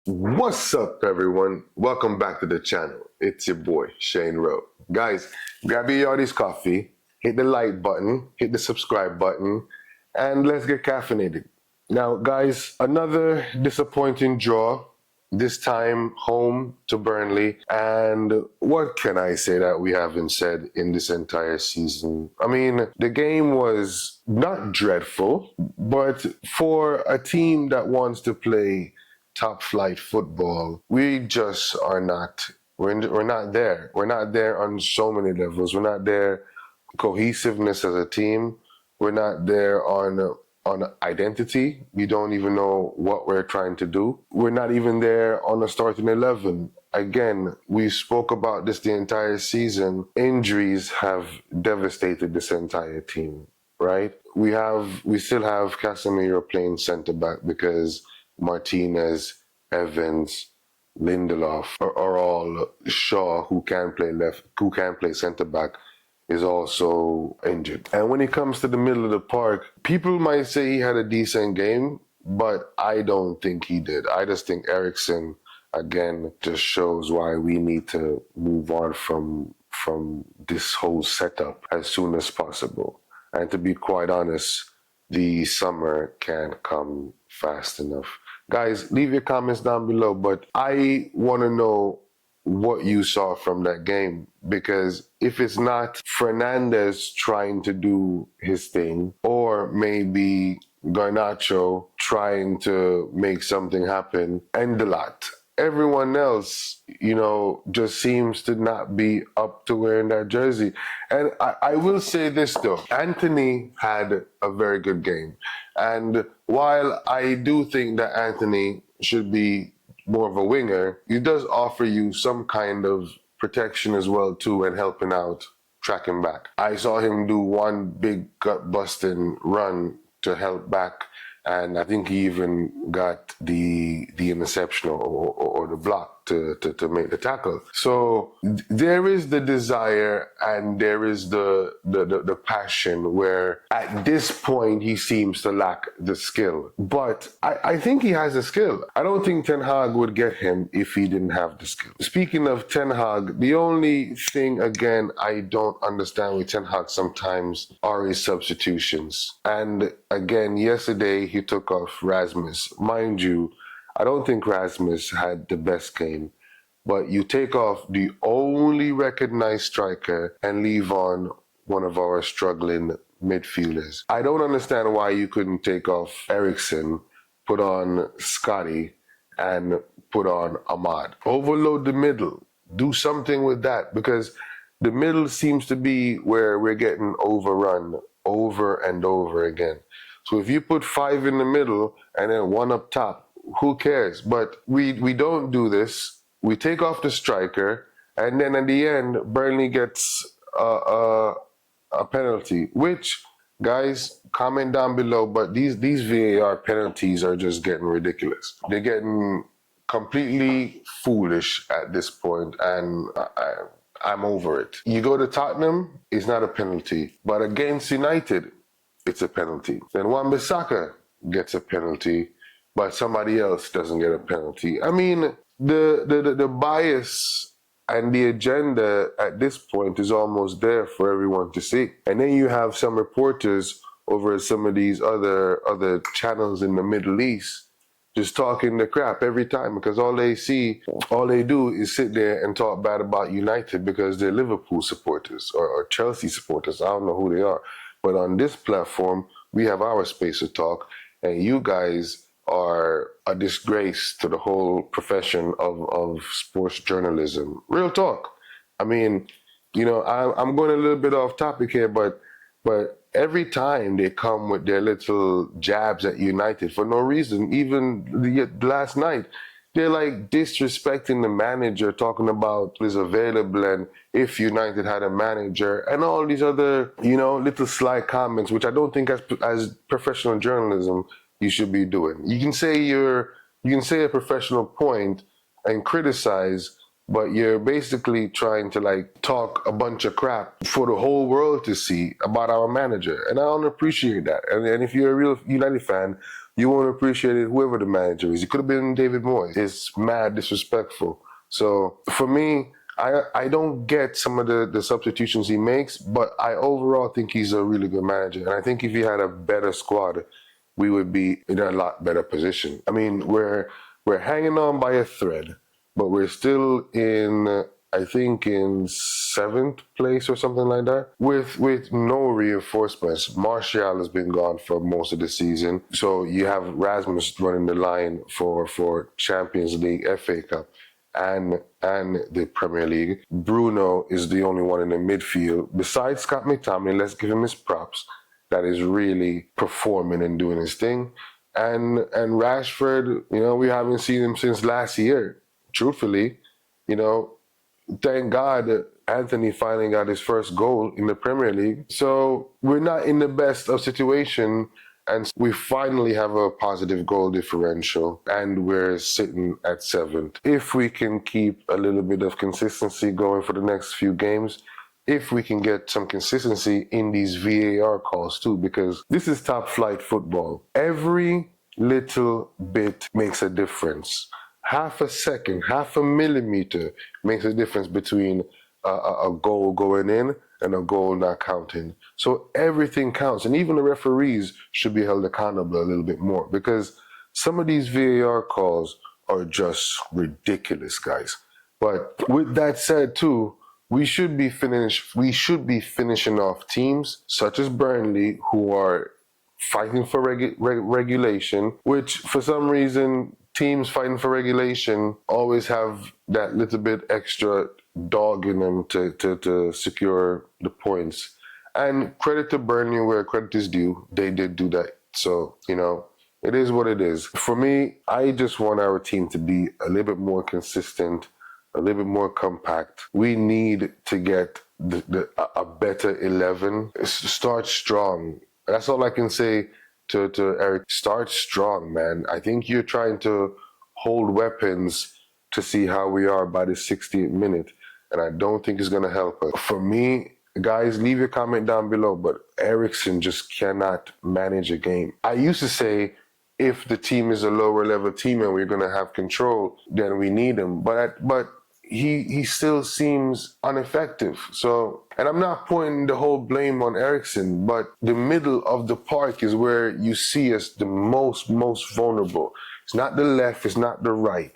What's up, everyone? Welcome back to the channel. It's your boy, Shane Rowe. Guys, grab your yardie's coffee, hit the like button, hit the subscribe button, and let's get caffeinated. Now, guys, another disappointing draw, this time home to Burnley. And what can I say that we haven't said in this entire season? I mean, the game was not dreadful, but for a team that wants to play top flight football, we just are not. We're not there. We're not there on so many levels. We're not there cohesiveness as a team. We're not there on identity. We don't even know what we're trying to do. We're not even there on a starting 11. Again, we spoke about this the entire season. Injuries have devastated this entire team, right? We still have Casemiro playing center back because Martinez, Evans, Lindelof are all Shaw, who can play left, who can play center back, is also injured. And when it comes to the middle of the park, people might say he had a decent game, but I don't think he did. I just think Eriksson, again, just shows why we need to move on from this whole setup as soon as possible. And to be quite honest, the summer can't come fast enough. Guys, leave your comments down below, but I want to know what you saw from that game, because if it's not Fernandez trying to do his thing, or maybe Garnacho trying to make something happen, and the lot, everyone else, just seems to not be up to wearing that jersey. And I will say this though, Anthony had a very good game. And while I do think that Anthony should be more of a winger, he does offer you some kind of protection as well too, and helping out, tracking back. I saw him do one big gut busting run to help back, and I think he even got the interception or the block to make the tackle. So there is the desire and there is the passion, where at this point he seems to lack the skill. But I think he has the skill. I don't think Ten Hag would get him if he didn't have the skill. Speaking of Ten Hag, the only thing, again, I don't understand with Ten Hag sometimes are his substitutions. And again, yesterday he took off Rasmus. Mind you, I don't think Rasmus had the best game, but you take off the only recognized striker and leave on one of our struggling midfielders. I don't understand why you couldn't take off Eriksson, put on Scotty, and put on Ahmad. Overload the middle. Do something with that, because the middle seems to be where we're getting overrun over and over again. So if you put five in the middle and then one up top, who cares? But we don't do this. We take off the striker, and then at the end, Burnley gets a penalty. Which, guys, comment down below. But these VAR penalties are just getting ridiculous. They're getting completely foolish at this point, and I'm over it. You go to Tottenham, it's not a penalty, but against United, it's a penalty. Then Wan-Bissaka gets a penalty, but somebody else doesn't get a penalty. I mean, the bias and the agenda at this point is almost there for everyone to see. And then you have some reporters over some of these other channels in the Middle East just talking the crap every time, because all they do is sit there and talk bad about United because they're Liverpool supporters or Chelsea supporters. I don't know who they are. But on this platform, we have our space to talk, and you guys are a disgrace to the whole profession of sports journalism. Real talk. I mean, I'm going a little bit off topic here, but every time they come with their little jabs at United for no reason, even the last night, they're like disrespecting the manager, talking about who's available and if United had a manager and all these other, little sly comments, which I don't think as professional journalism you should be doing. You can say a professional point and criticize, but you're basically trying to talk a bunch of crap for the whole world to see about our manager. And I don't appreciate that. And if you're a real United fan, you won't appreciate it whoever the manager is. It could have been David Moyes. It's mad disrespectful. So for me, I don't get some of the substitutions he makes, but I overall think he's a really good manager. And I think if he had a better squad, we would be in a lot better position. I mean, we're hanging on by a thread, but we're still in, I think, in seventh place or something like that, with no reinforcements. Martial has been gone for most of the season, so you have Rasmus running the line for Champions League, FA Cup, and the Premier League. Bruno is the only one in the midfield besides Scott McTominay. Let's give him his props. That is really performing and doing his thing. And Rashford, we haven't seen him since last year. Truthfully, thank God Anthony finally got his first goal in the Premier League. So we're not in the best of situation, and we finally have a positive goal differential, and we're sitting at seventh. If we can keep a little bit of consistency going for the next few games, if we can get some consistency in these VAR calls too, because this is top flight football. Every little bit makes a difference. Half a second, half a millimeter makes a difference between a goal going in and a goal not counting. So everything counts, and even the referees should be held accountable a little bit more, because some of these VAR calls are just ridiculous, guys. But with that said too, we should be finishing off teams such as Burnley, who are fighting for regulation, which for some reason teams fighting for regulation always have that little bit extra dog in them to secure the points. And credit to Burnley where credit is due. They did do that. So, it is what it is. For me, I just want our team to be a little bit more consistent, a little bit more compact. We need to get a better 11. Start strong. That's all I can say to Eric. Start strong, man. I think you're trying to hold weapons to see how we are by the 60th minute, and I don't think it's going to help us. For me, guys, leave your comment down below, but Eriksen just cannot manage a game. I used to say, if the team is a lower level team and we're going to have control, then we need him. But he still seems ineffective. So, and I'm not pointing the whole blame on Eriksen, but the middle of the park is where you see us the most vulnerable. It's not the left, it's not the right.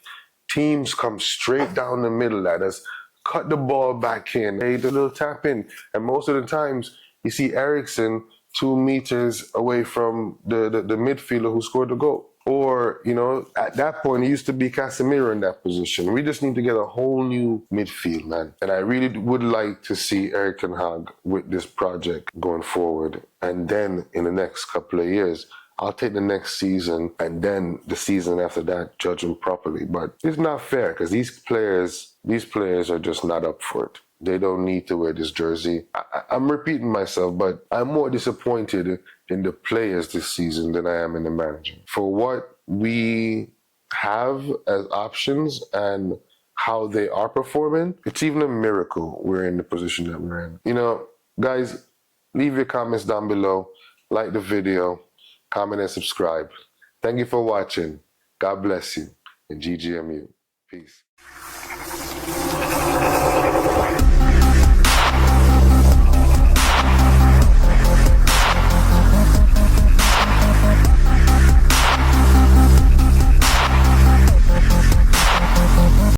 Teams come straight down the middle at us, cut the ball back in, a little tap in, and most of the times you see Eriksen 2 meters away from the midfielder who scored the goal. Or, at that point, it used to be Casemiro in that position. We just need to get a whole new midfield, man. And I really would like to see Erik ten Hag with this project going forward. And then in the next couple of years, I'll take the next season and then the season after that, judge them properly. But it's not fair because these players are just not up for it. They don't need to wear this jersey. I'm repeating myself, but I'm more disappointed in the players this season than I am in the manager. For what we have as options and how they are performing, it's even a miracle we're in the position that we're in. Guys, leave your comments down below, like the video, comment and subscribe. Thank you for watching. God bless you, and GGMU. Peace.